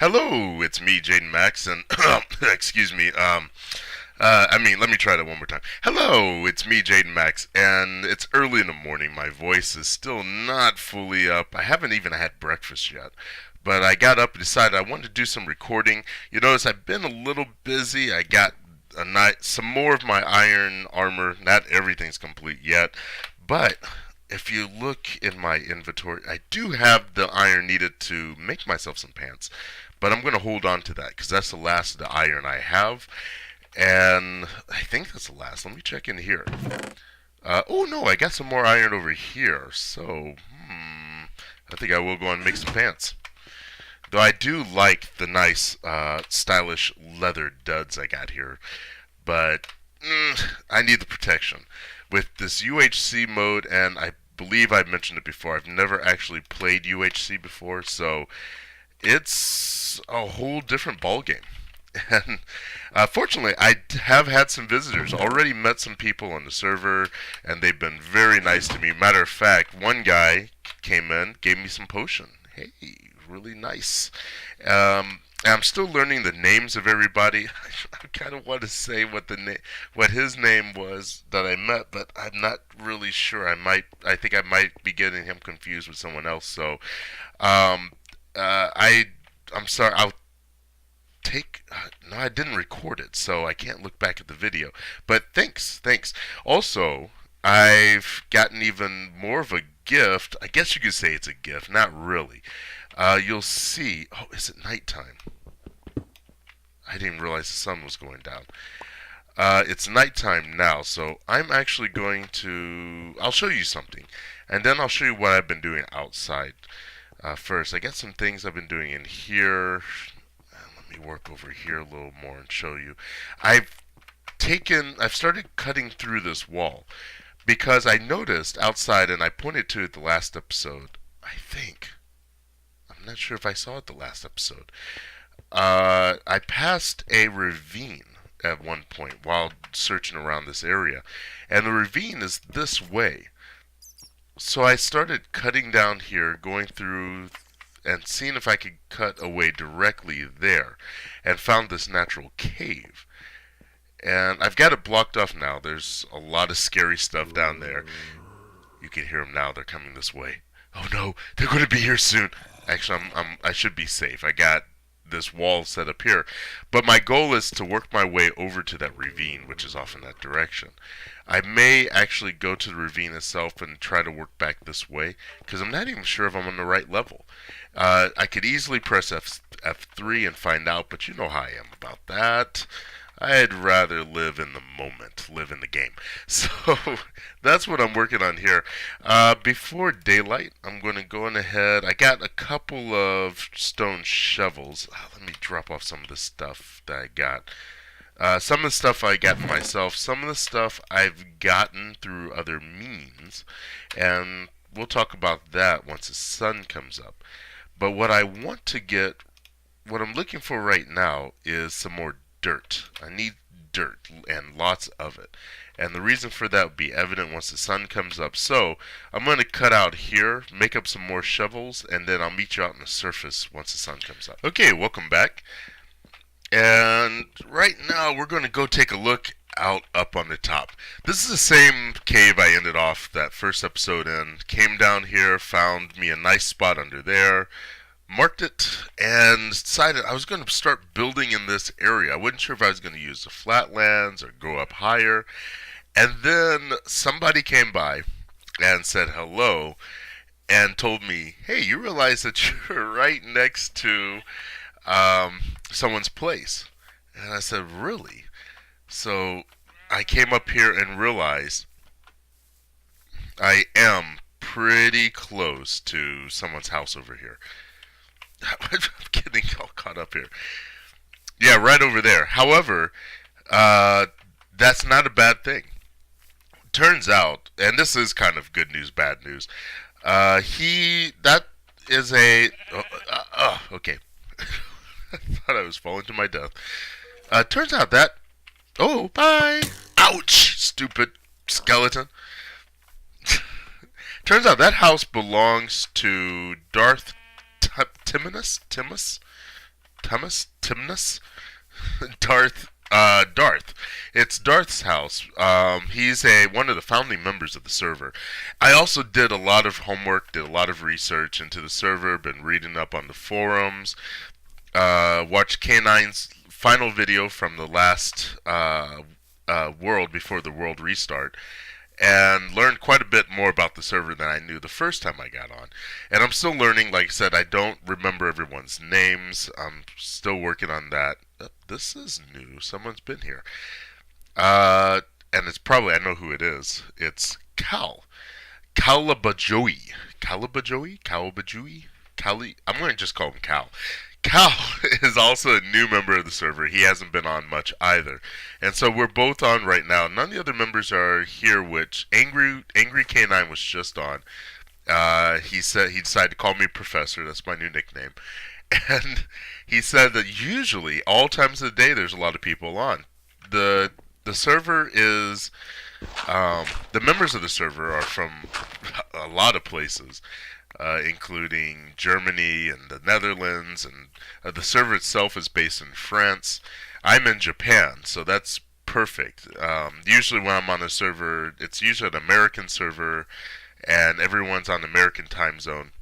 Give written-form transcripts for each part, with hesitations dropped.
Hello, it's me, Jaden Max, and excuse me. Let me try that one more time. Hello, it's me, Jaden Max, and it's early in the morning. My voice is still not fully up. I haven't even had breakfast yet, but I got up and decided I wanted to do some recording. You notice I've been a little busy. I got some more of my iron armor. Not everything's complete yet, but if you look in my inventory, I do have the iron needed to make myself some pants. But I'm going to hold on to that because that's the last of the iron I have. And I think that's the last. Let me check in here. Oh no, I got some more iron over here. So, I think I will go and make some pants. Though I do like the nice, stylish leather duds I got here. But, I need the protection. With this UHC mode, and I believe I've mentioned it before, I've never actually played UHC before, so it's a whole different ballgame. And fortunately, I have had some visitors. Already met some people on the server, and they've been very nice to me. Matter of fact, one guy came in, gave me some potion. Hey, really nice. I'm still learning the names of everybody. I kind of want to say what his name was that I met, but I'm not really sure. I think I might be getting him confused with someone else. So, I'm sorry. I'll take. No, I didn't record it, so I can't look back at the video. But thanks. Also, I've gotten even more of a gift. I guess you could say it's a gift. Not really. You'll see. Oh, is it nighttime? I didn't realize the sun was going down. It's nighttime now, so I'm actually going to. I'll show you something, and then I'll show you what I've been doing outside. First, I got some things I've been doing in here. Let me work over here a little more and show you. I've started cutting through this wall because I noticed outside, and I pointed to it the last episode. I think. I'm not sure if I saw it the last episode. I passed a ravine at one point while searching around this area, and the ravine is this way. So I started cutting down here, going through and seeing if I could cut a way directly there, and found this natural cave. And I've got it blocked off now. There's a lot of scary stuff down there. You can hear them now. They're coming this way. Oh no, they're going to be here soon. Actually, I should be safe. I got this wall set up here, but my goal is to work my way over to that ravine, which is off in that direction. I may actually go to the ravine itself and try to work back this way, because I'm not even sure if I'm on the right level. I could easily press F3 and find out, but you know how I am about that. I'd rather live in the moment, live in the game. So that's what I'm working on here. Before daylight, I'm going to go on ahead. I got a couple of stone shovels. Let me drop off some of the stuff that I got. Some of the stuff I got myself. Some of the stuff I've gotten through other means. And we'll talk about that once the sun comes up. But what I want to get, what I'm looking for right now is some more dirt. I need dirt and lots of it. And the reason for that will be evident once the sun comes up. So I'm going to cut out here, make up some more shovels, and then I'll meet you out on the surface once the sun comes up. Okay, welcome back. And right now we're going to go take a look out up on the top. This is the same cave I ended off that first episode in. Came down here, found me a nice spot under there, marked it, and decided I was going to start building in this area. I wasn't sure if I was going to use the flatlands or go up higher. And then somebody came by and said hello and told me, hey, you realize that you're right next to someone's place. And I said, really? So I came up here and realized I am pretty close to someone's house over here. I'm getting all caught up here. Yeah, right over there. However, that's not a bad thing. Turns out, and this is kind of good news, bad news. That is a. Okay. I thought I was falling to my death. Turns out that. Oh, bye. Ouch, stupid skeleton. Turns out that house belongs to Darth Timmanis. Timmanis, Darth. It's Darth's house. He's one of the founding members of the server. I also did a lot of homework, did a lot of research into the server, been reading up on the forums, watched K9's final video from the last world before the world restart, and learned quite a bit more about the server than I knew the first time I got on. And I'm still learning. Like I said, I don't remember everyone's names. I'm still working on that. This is new. Someone's been here. And it's probably, I know who it is. It's Cal. Calabajoey. I'm going to just call him Cal. Cal is also a new member of the server. He hasn't been on much either. And so we're both on right now. None of the other members are here, which AngryKnine was just on. He said he decided to call me Professor. That's my new nickname. And he said that usually, all times of the day, there's a lot of people on. The server is... the members of the server are from a lot of places. Including Germany and the Netherlands, and the server itself is based in France. I'm in Japan, so that's perfect. Usually when I'm on a server, it's usually an American server, and everyone's on American time zone.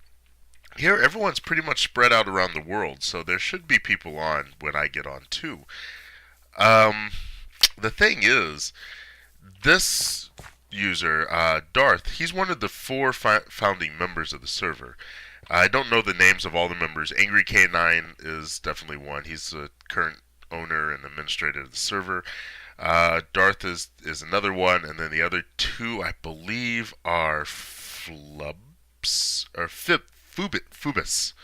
Here, everyone's pretty much spread out around the world, so there should be people on when I get on too. The thing is, this user, Darth, he's one of the 4 founding members of the server. I don't know the names of all the members. AngryKnine is definitely one. He's the current owner and administrator of the server. Darth is another one, and then the other 2, I believe, are Flubs, or Fuubis.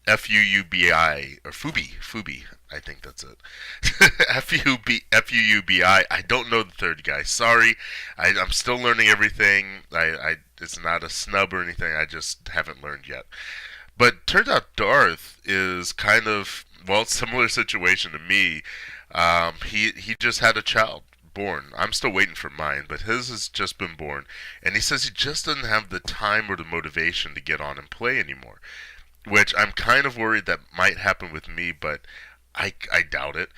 F-U-U-B-I, or Fuubi, I think that's it. F-U-U-B-I, I don't know the third guy, sorry. I'm still learning everything. It's not a snub or anything, I just haven't learned yet. But turns out Darth is kind of, well, similar situation to me. He just had a child born. I'm still waiting for mine, but his has just been born. And he says he just doesn't have the time or the motivation to get on and play anymore. Which I'm kind of worried that might happen with me, but I doubt it.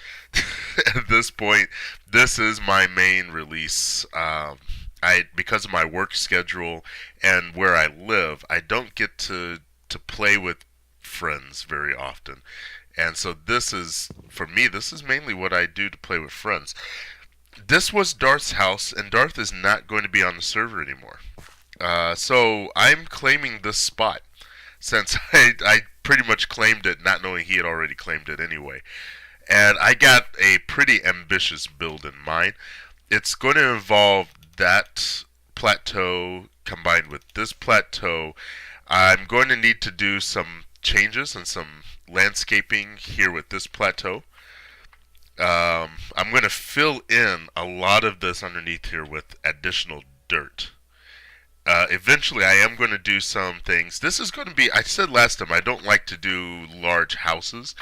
At this point, this is my main release. Because of my work schedule and where I live, I don't get to play with friends very often. And so this is, for me, this is mainly what I do to play with friends. This was Darth's house, and Darth is not going to be on the server anymore. So I'm claiming this spot, since I pretty much claimed it, not knowing he had already claimed it anyway. And I got a pretty ambitious build in mind. It's going to involve that plateau combined with this plateau. I'm going to need to do some changes and some landscaping here with this plateau. I'm going to fill in a lot of this underneath here with additional dirt. Eventually, I am going to do some things. This is going to be, I said last time, I don't like to do large houses,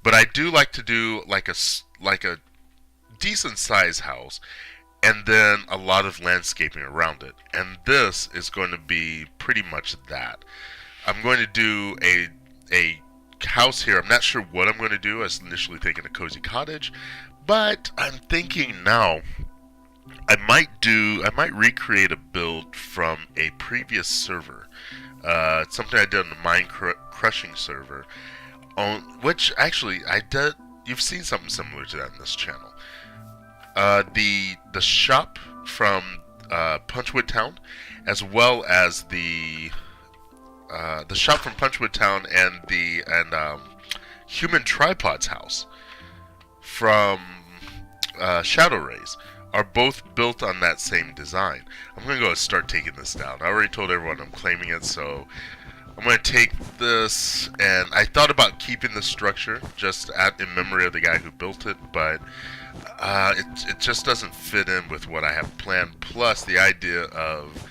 but I do like to do like a decent size house, and then a lot of landscaping around it. And this is going to be pretty much that. I'm going to do a house here. I'm not sure what I'm going to do. I was initially thinking a cozy cottage, but I'm thinking now I might recreate a build from a previous server. It's something I did on the mine crushing server, which actually I did. You've seen something similar to that in this channel. The shop from Punchwood Town, as well as the shop from Punchwood Town and Human Tripod's house from Shadow Rays, are both built on that same design. I'm going to go and start taking this down. I already told everyone I'm claiming it, so I'm going to take this, and I thought about keeping the structure just in memory of the guy who built it, but it just doesn't fit in with what I have planned. Plus, the idea of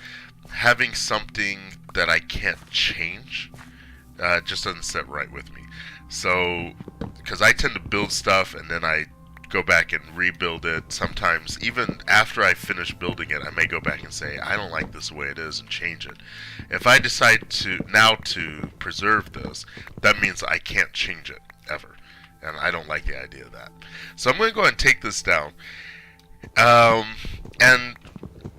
having something that I can't change just doesn't sit right with me. So, because I tend to build stuff and then I go back and rebuild it. Sometimes, even after I finish building it, I may go back and say, I don't like this the way it is, and change it. If I decide to preserve this, that means I can't change it, ever. and I don't like the idea of that. So I'm going to go ahead and take this down. And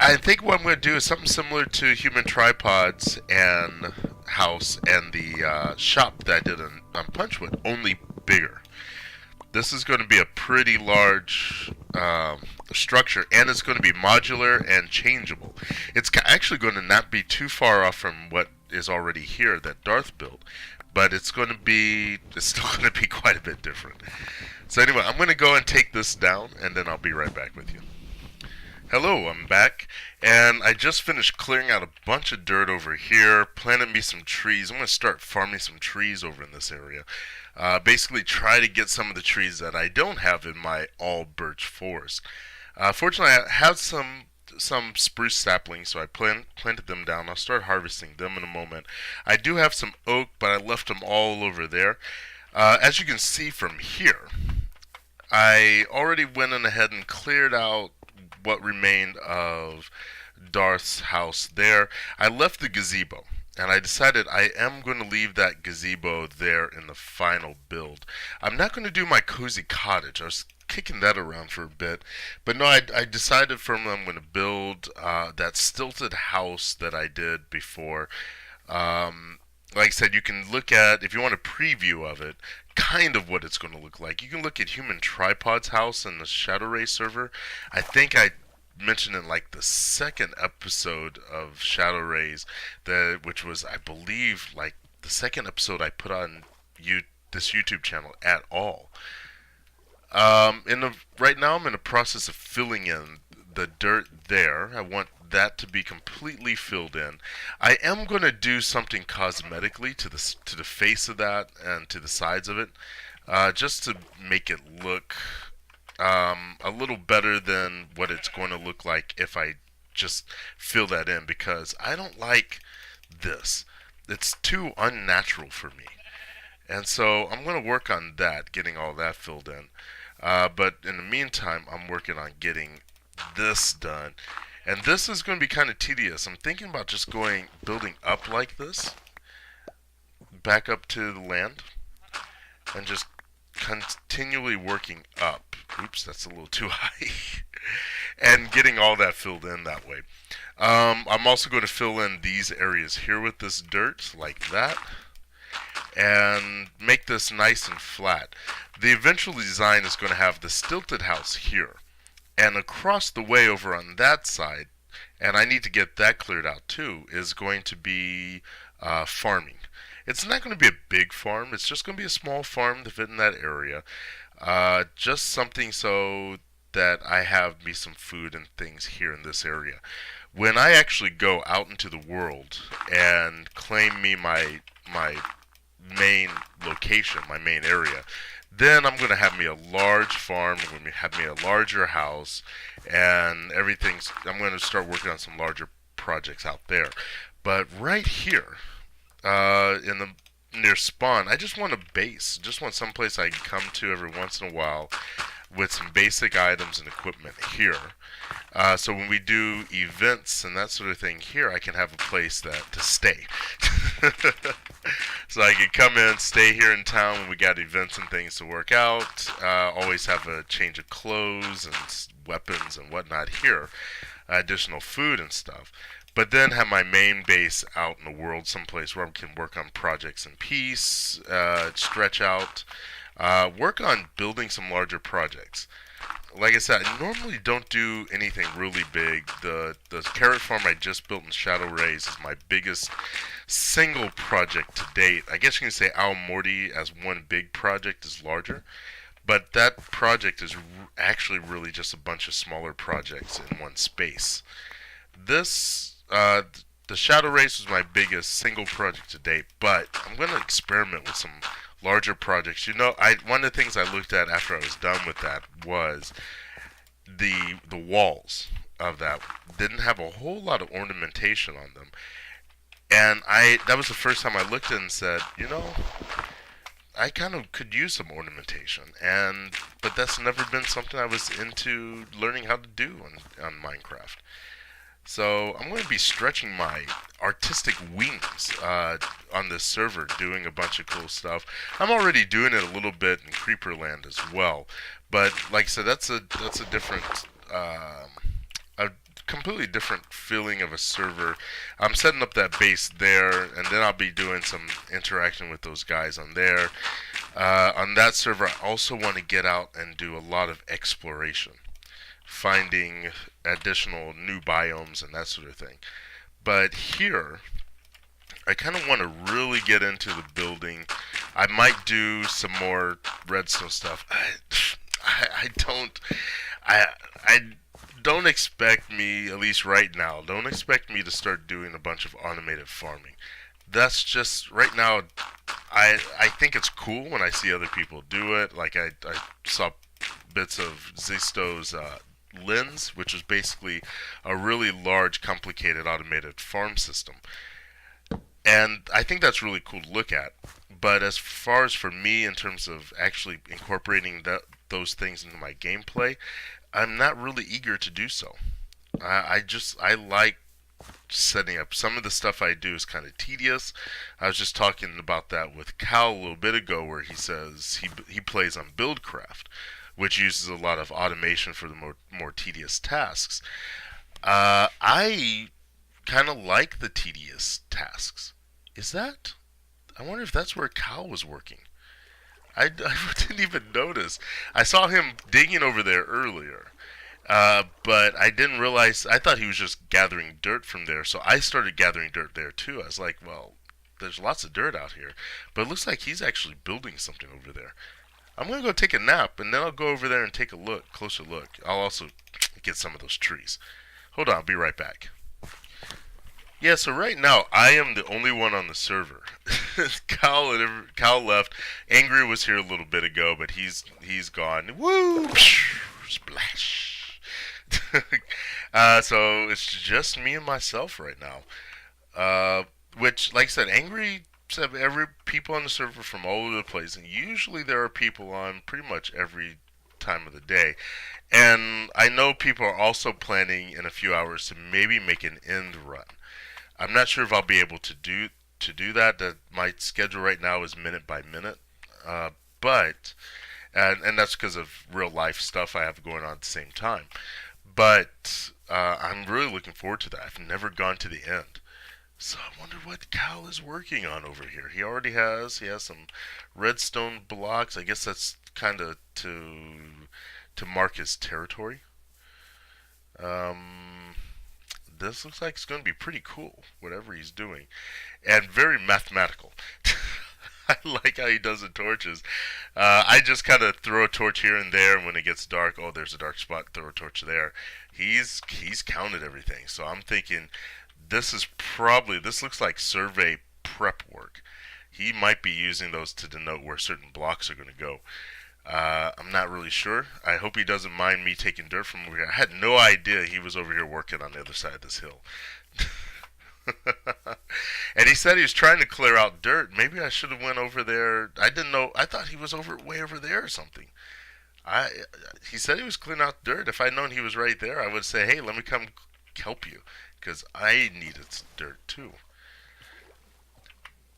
I think what I'm going to do is something similar to Human Tripods and House and the shop that I did on Punchwood, only bigger. This is going to be a pretty large structure, and it's going to be modular and changeable. It's actually going to not be too far off from what is already here that Darth built, but it's still going to be quite a bit different. So anyway, I'm going to go and take this down, and then I'll be right back with you. Hello, I'm back, and I just finished clearing out a bunch of dirt over here, planted me some trees. I'm going to start farming some trees over in this area. Basically try to get some of the trees that I don't have in my all birch forest. Fortunately, I have some spruce saplings, so I planted them down. I'll start harvesting them in a moment. I do have some oak, but I left them all over there. As you can see from here, I already went in ahead and cleared out what remained of Darth's house there. I left the gazebo, and I decided I am going to leave that gazebo there in the final build. I'm not going to do my cozy cottage. I was kicking that around for a bit, but no, I decided firmly I'm going to build that stilted house that I did before. Like I said, you can look at, if you want a preview of it, kind of what it's going to look like. You can look at Human Tripod's house in the Shadowray server. I think I mentioned in like the second episode of Shadowrays, which was, I believe, like the second episode I put on this YouTube channel at all. Right now I'm in the process of filling in the dirt there. I want that to be completely filled in. I am going to do something cosmetically to the face of that and to the sides of it, just to make it look a little better than what it's going to look like if I just fill that in, because I don't like this. It's too unnatural for me. And so I'm going to work on that, getting all that filled in. But in the meantime, I'm working on getting this done. And this is going to be kind of tedious. I'm thinking about just building up like this, back up to the land, and just continually working up. Oops, that's a little too high. And getting all that filled in that way. I'm also going to fill in these areas here with this dirt, like that, and make this nice and flat. The eventual design is going to have the stilted house here, and across the way over on that side, and I need to get that cleared out too, is going to be farming. It's not going to be a big farm. It's just going to be a small farm to fit in that area. Just something so that I have me some food and things here in this area. When I actually go out into the world and claim me my main location, my main area, then I'm going to have me a large farm, I'm going to have me a larger house, and I'm going to start working on some larger projects out there. But right here, near spawn, I just want a base. Just want someplace I can come to every once in a while with some basic items and equipment here. So when we do events and that sort of thing here, I can have a place to stay. So I can come in, stay here in town when we got events and things to work out. Always have a change of clothes and weapons and whatnot here. Additional food and stuff. But then have my main base out in the world, someplace where I can work on projects in peace, stretch out, work on building some larger projects. Like I said, I normally don't do anything really big. The carrot farm I just built in Shadow Rays is my biggest single project to date. I guess you can say Al Morty as one big project is larger, but that project is actually really just a bunch of smaller projects in one space. The Shadow Race was my biggest single project to date, but I'm going to experiment with some larger projects. One of the things I looked at after I was done with that was the walls of that didn't have a whole lot of ornamentation on them. And that was the first time I looked at it and said, I kind of could use some ornamentation, but that's never been something I was into learning how to do on Minecraft. So I'm going to be stretching my artistic wings on this server, doing a bunch of cool stuff. I'm already doing it a little bit in Creeperland as well, but like I said, that's a different, a completely different feeling of a server. I'm setting up that base there, and then I'll be doing some interaction with those guys on there. On that server, I also want to get out and do a lot of exploration, finding additional new biomes and that sort of thing. But here, I kind of want to really get into the building. I might do some more redstone stuff. I don't, I don't expect me, at least right now, don't expect me to start doing a bunch of automated farming. That's just right now. I think it's cool when I see other people do it. Like I saw bits of Zisto's lens, which was basically a really large, complicated automated farm system. And I think that's really cool to look at. But as far as for me, in terms of actually incorporating those things into my gameplay, I'm not really eager to do so. I like setting up. Some of the stuff I do is kind of tedious. I was just talking about that with Cal a little bit ago, where he says he plays on Buildcraft, which uses a lot of automation for the more tedious tasks. I kind of like the tedious tasks. Is that? I wonder if that's where Cal was working. I didn't even notice. I saw him digging over there earlier, but I didn't realize. I thought he was just gathering dirt from there, so I started gathering dirt there too. I was like, well, there's lots of dirt out here, but it looks like he's actually building something over there. I'm gonna go take a nap, and then I'll go over there and take a closer look. I'll also get some of those trees. Hold on, I'll be right back. Yeah, so right now I am the only one on the server. Cal left. Angry was here a little bit ago, but he's gone. Woo! Splash. So it's just me and myself right now. Which, like I said, Angry have every people on the server from all over the place, and usually there are people on pretty much every time of the day. And I know people are also planning in a few hours to maybe make an end run. I'm not sure if I'll be able to do that. That my schedule right now is minute by minute, but and that's because of real life stuff I have going on at the same time. But I'm really looking forward to that. I've never gone to the end, so I wonder what Cal is working on over here. He has some redstone blocks. I guess that's kind of to mark his territory. Um, this looks like it's going to be pretty cool, whatever he's doing, and very mathematical. I like how he does the torches. I just kind of throw a torch here and there, and when it gets dark, oh, there's a dark spot. Throw a torch there. He's counted everything, so I'm thinking this looks like survey prep work. He might be using those to denote where certain blocks are going to go. I'm not really sure. I hope he doesn't mind me taking dirt from over here. I had no idea he was over here working on the other side of this hill. And he said he was trying to clear out dirt. Maybe I should have went over there. I didn't know. I thought he was way over there or something. I He said he was clearing out dirt. If I'd known he was right there, I would say, "Hey, let me come help you," because I needed dirt too.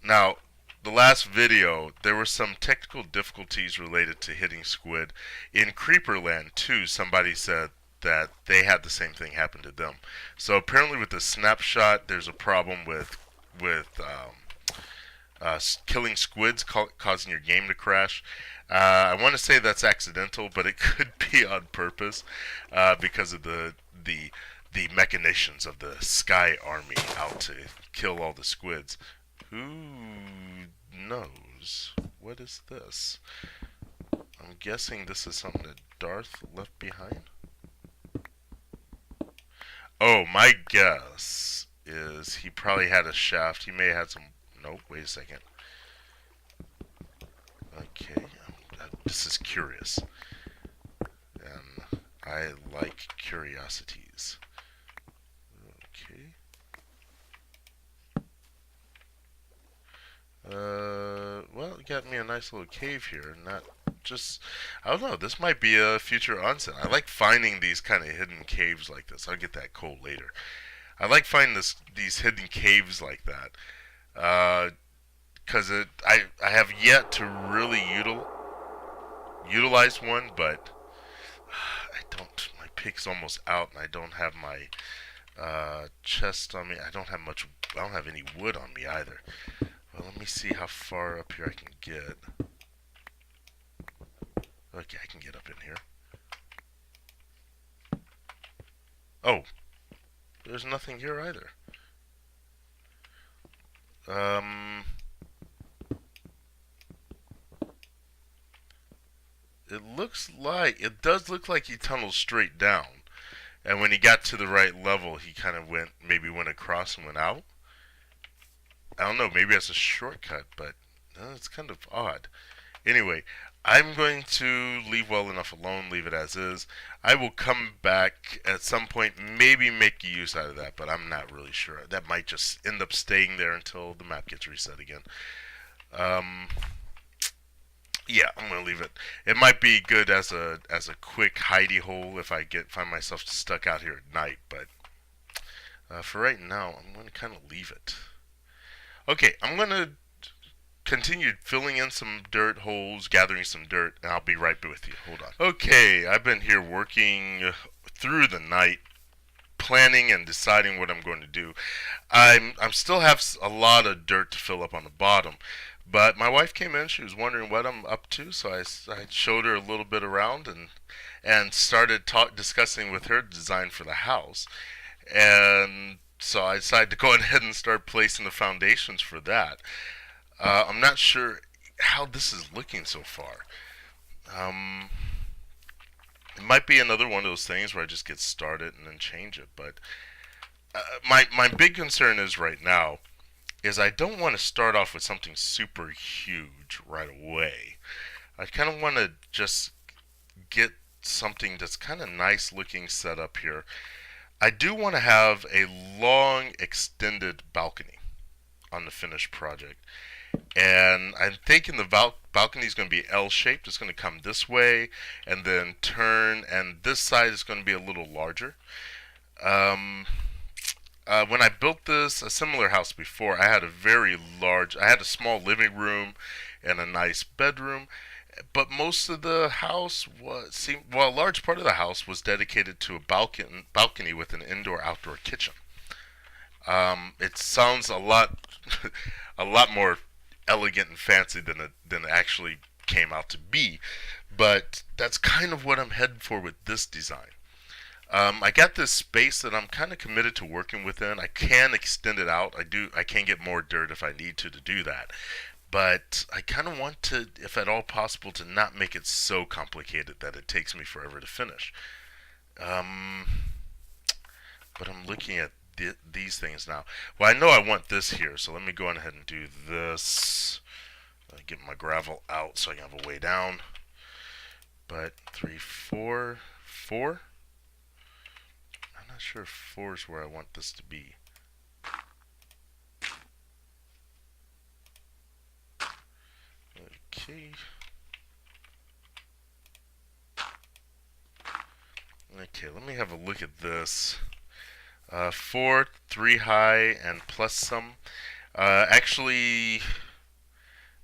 Now, the last video, there were some technical difficulties related to hitting squid. In Creeperland too, somebody said that they had the same thing happen to them. So apparently with the snapshot, there's a problem with killing squids causing your game to crash. I want to say that's accidental, but it could be on purpose because of the machinations of the Sky Army out to kill all the squids. Who knows? What is this? I'm guessing this is something that Darth left behind. Oh, my guess is he probably had a shaft. He may have had some. Nope, wait a second. Okay, this is curious. And I like curiosities. Okay. Well, it got me a nice little cave here. Not just, I don't know, this might be a future onsen. I like finding these kind of hidden caves like this. I'll get that coal later. I like finding these hidden caves like that. Because I have yet to really utilize one, but I don't. My pick's almost out, and I don't have my chest on me. I don't have much. I don't have any wood on me either. Well, let me see how far up here I can get. Okay, I can get up in here. Oh, there's nothing here either. It does look like he tunneled straight down. And when he got to the right level, he kind of maybe went across and went out. I don't know, maybe that's a shortcut, but it's kind of odd. Anyway, I'm going to leave well enough alone, leave it as is. I will come back at some point, maybe make use out of that, but I'm not really sure. That might just end up staying there until the map gets reset again. Yeah, I'm gonna leave it. It might be good as a quick hidey hole if I find myself stuck out here at night, but for right now, I'm gonna kind of leave it. Okay, I'm gonna continue filling in some dirt holes, gathering some dirt, and I'll be right with you. Hold on. Okay, I've been here working through the night, planning and deciding what I'm going to do. I'm still have a lot of dirt to fill up on the bottom, but my wife came in. She was wondering what I'm up to, so I showed her a little bit around and started discussing with her design for the house. And so I decided to go ahead and start placing the foundations for that. I'm not sure how this is looking so far. It might be another one of those things where I just get started and then change it. But my big concern is right now is I don't want to start off with something super huge right away. I kind of want to just get something that's kind of nice looking set up here. I do want to have a long extended balcony on the finished project. And I'm thinking the balcony is going to be L-shaped. It's going to come this way and then turn, and this side is going to be a little larger. When I built a similar house before, I had I had a small living room and a nice bedroom, but most of the house a large part of the house was dedicated to a balcony with an indoor-outdoor kitchen. It sounds a lot, a lot more elegant and fancy than it actually came out to be, but that's kind of what I'm heading for with this design. I got this space that I'm kind of committed to working within. I can extend it out. I can get more dirt if I need to do that. But I kind of want to, if at all possible, to not make it so complicated that it takes me forever to finish. But I'm looking at these things now. Well, I know I want this here, so let me go on ahead and do this. Get my gravel out so I can have a way down. But 3, 4, 4. I'm not sure if 4 is where I want this to be. Okay. Okay, let me have a look at this. 4, 3 high, and plus some. Actually,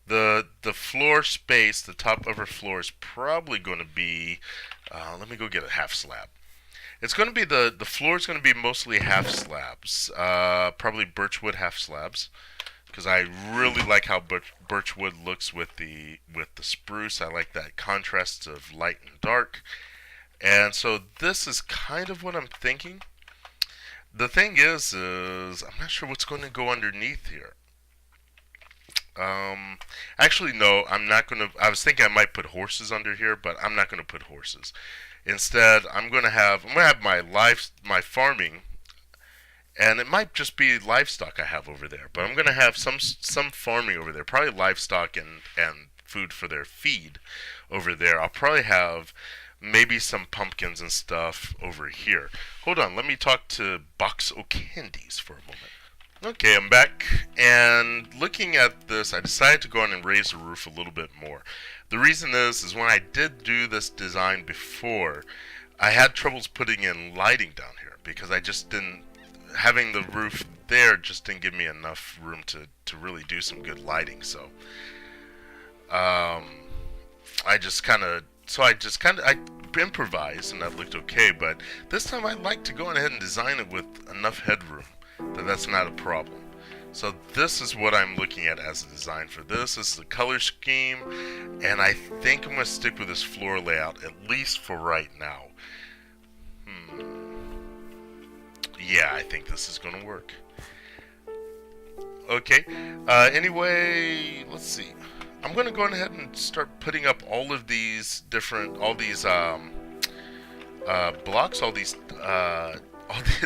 the floor space, the top upper floor, is probably going to be. Let me go get a half slab. It's going to be the floor is going to be mostly half slabs, probably birchwood half slabs, because I really like how birchwood looks with the spruce. I like that contrast of light and dark, and so this is kind of what I'm thinking. The thing is I'm not sure what's going to go underneath here. Actually, no, I'm not going to. I was thinking I might put horses under here, but I'm not going to put horses. Instead, I'm going to have my farming, and it might just be livestock I have over there. But I'm going to have some farming over there, probably livestock and food for their feed over there. I'll probably have maybe some pumpkins and stuff over here. Hold on, let me talk to Box O' Candies for a moment. Okay, I'm back, and looking at this, I decided to go on and raise the roof a little bit more. The reason is when I did do this design before, I had troubles putting in lighting down here because I just didn't. having the roof there just didn't give me enough room to really do some good lighting. So I just kind of I improvised, and that looked okay. But this time I'd like to go ahead and design it with enough headroom that's not a problem. So this is what I'm looking at as a design for this. This is the color scheme, and I think I'm going to stick with this floor layout, at least for right now. Yeah, I think this is going to work. Okay, anyway, let's see. I'm going to go ahead and start putting up all of these different, blocks,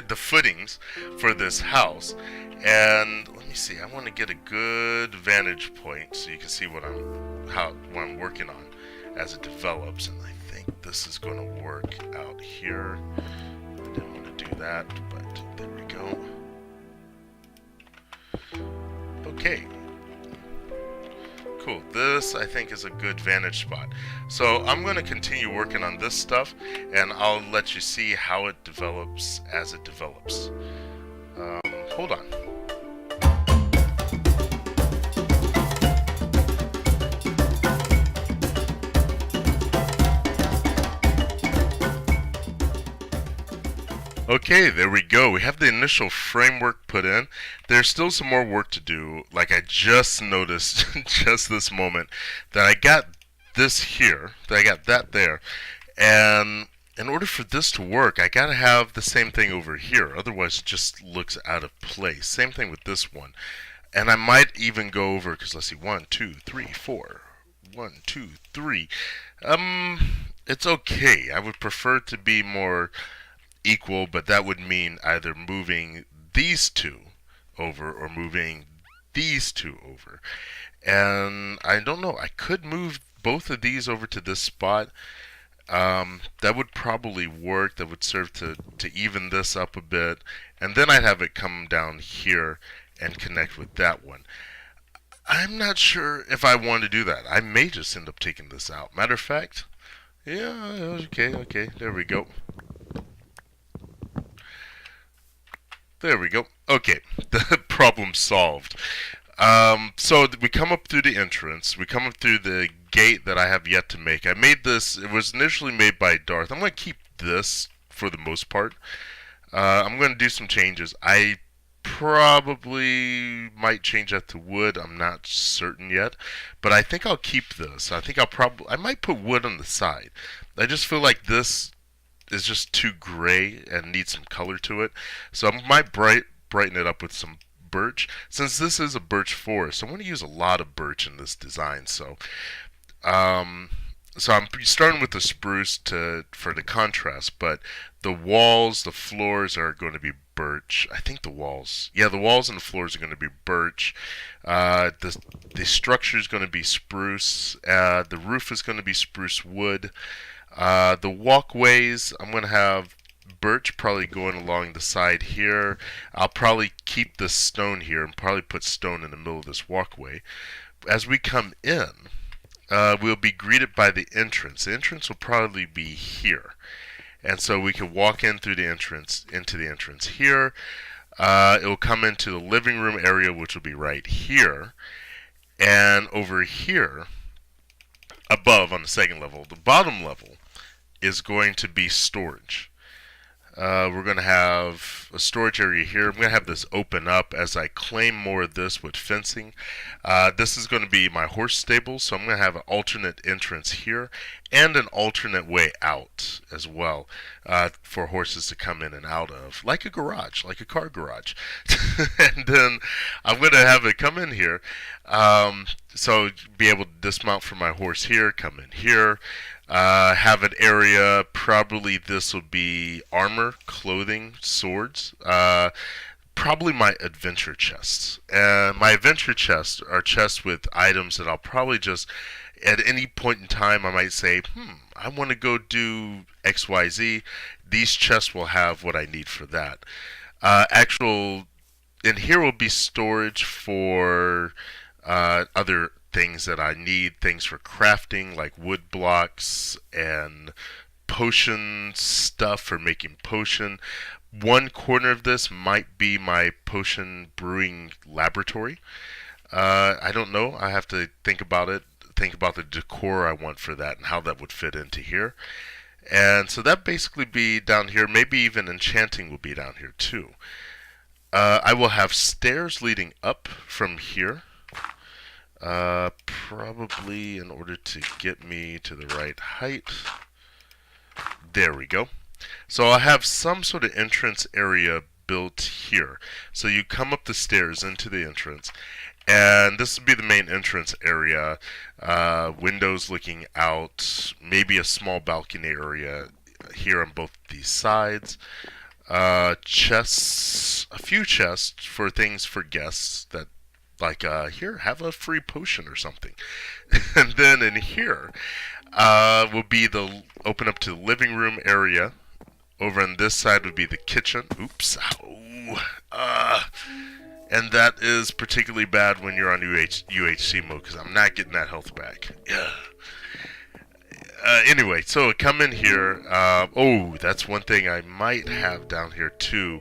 the footings for this house. And let me see, I want to get a good vantage point so you can see what I'm working on as it develops. And I think this is going to work out here. I didn't want to do that, but there we go. Okay. Cool. This, I think, is a good vantage spot. So I'm going to continue working on this stuff, and I'll let you see how it develops as it develops. Hold on. Okay, there we go. We have the initial framework put in. There's still some more work to do. Like I just noticed just this moment that I got this here, that I got that there. And in order for this to work, I gotta have the same thing over here. Otherwise it just looks out of place. Same thing with this one. And I might even go over, because let's see, 1, 2, 3, 4. 1, 2, 3. It's okay. I would prefer to be more equal, but that would mean either moving these two over or moving these two over. And I don't know, I could move both of these over to this spot. That would probably work. That would serve to even this up a bit, and then I'd have it come down here and connect with that one. I'm not sure if I want to do that. I may just end up taking this out. Matter of fact, yeah, okay, there we go. There we go. Okay, the problem solved. So we come up through the entrance. We come up through the gate that I have yet to make. I made this. It was initially made by Darth. I'm going to keep this for the most part. I'm going to do some changes. I probably might change that to wood. I'm not certain yet, but I think I'll keep this. I might put wood on the side. I just feel like this is just too gray and needs some color to it. So I might brighten it up with some birch. Since this is a birch forest, I'm going to use a lot of birch in this design. So I'm starting with the spruce for the contrast, but the walls, the floors are going to be birch. I think the walls and the floors are going to be birch. The structure is going to be spruce. The roof is going to be spruce wood. The walkways, I'm going to have birch probably going along the side here. I'll probably keep this stone here and probably put stone in the middle of this walkway. As we come in, we'll be greeted by the entrance. The entrance will probably be here. And so we can walk in through the entrance, into the entrance here. It will come into the living room area, which will be right here. And over here, above on the second level, the bottom level is going to be storage. We're going to have a storage area here. I'm going to have this open up as I claim more of this with fencing. This is going to be my horse stable, so I'm going to have an alternate entrance here and an alternate way out as well for horses to come in and out of, like a garage, like a car garage. And then I'm going to have it come in here, so be able to dismount from my horse here, come in here. Have an area, probably this will be armor, clothing, swords, probably my adventure chests. And my adventure chests are chests with items that I'll probably just, at any point in time, I might say, I want to go do XYZ. These chests will have what I need for that. In here will be storage for other things that I need, things for crafting like wood blocks and potion stuff for making potion. One corner of this might be my potion brewing laboratory. I don't know. I have to think about it. Think about the decor I want for that and how that would fit into here. And so that basically be down here. Maybe even enchanting will be down here too. I will have stairs leading up from here. Probably in order to get me to the right height. There we go. So I'll have some sort of entrance area built here. So you come up the stairs into the entrance, and this will be the main entrance area. Windows looking out, maybe a small balcony area here on both these sides. Chests, a few chests for things for guests that, like, here, have a free potion or something. And then in here will be the open up to the living room area. Over on this side would be the kitchen. Oops. And that is particularly bad when you're on UHC mode, because I'm not getting that health back. Anyway, so come in here. Oh, that's one thing I might have down here too.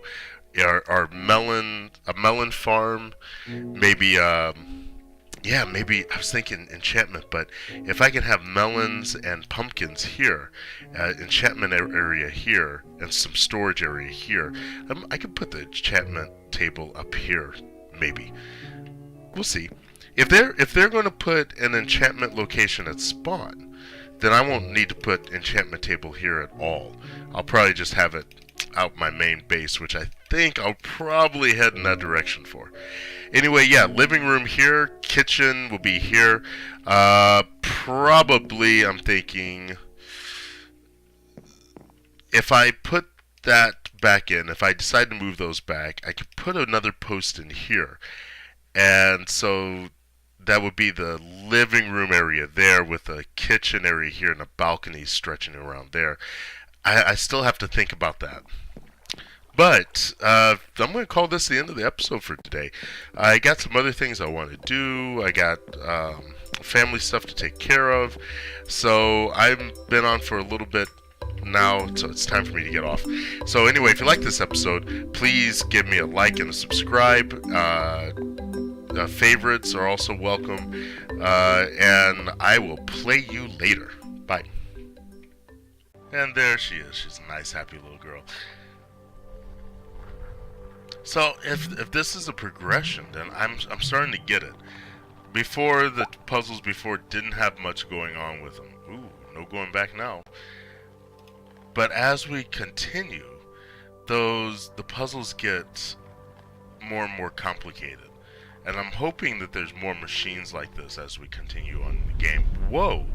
Our melon, a melon farm, maybe. Yeah, maybe I was thinking enchantment, but if I can have melons and pumpkins here, enchantment area here, and some storage area here, I could put the enchantment table up here, maybe. We'll see. If they're going to put an enchantment location at spawn, then I won't need to put enchantment table here at all. I'll probably just have it out my main base, which I think I'll probably head in that direction for. Anyway, yeah, living room here, kitchen will be here. Probably, I'm thinking, if I put that back in, if I decide to move those back, I could put another post in here. And so that would be the living room area there with a kitchen area here and a balcony stretching around there. I still have to think about that. But I'm going to call this the end of the episode for today. I got some other things I want to do. I got family stuff to take care of. So I've been on for a little bit now, so it's time for me to get off. So anyway, if you like this episode, please give me a like and a subscribe. Favorites are also welcome. And I will play you later. Bye. And there she is. She's a nice, happy little girl. So if this is a progression, then I'm starting to get it. Before, the puzzles before didn't have much going on with them. Ooh, no going back now. But as we continue, the puzzles get more and more complicated. And I'm hoping that there's more machines like this as we continue on in the game. Whoa!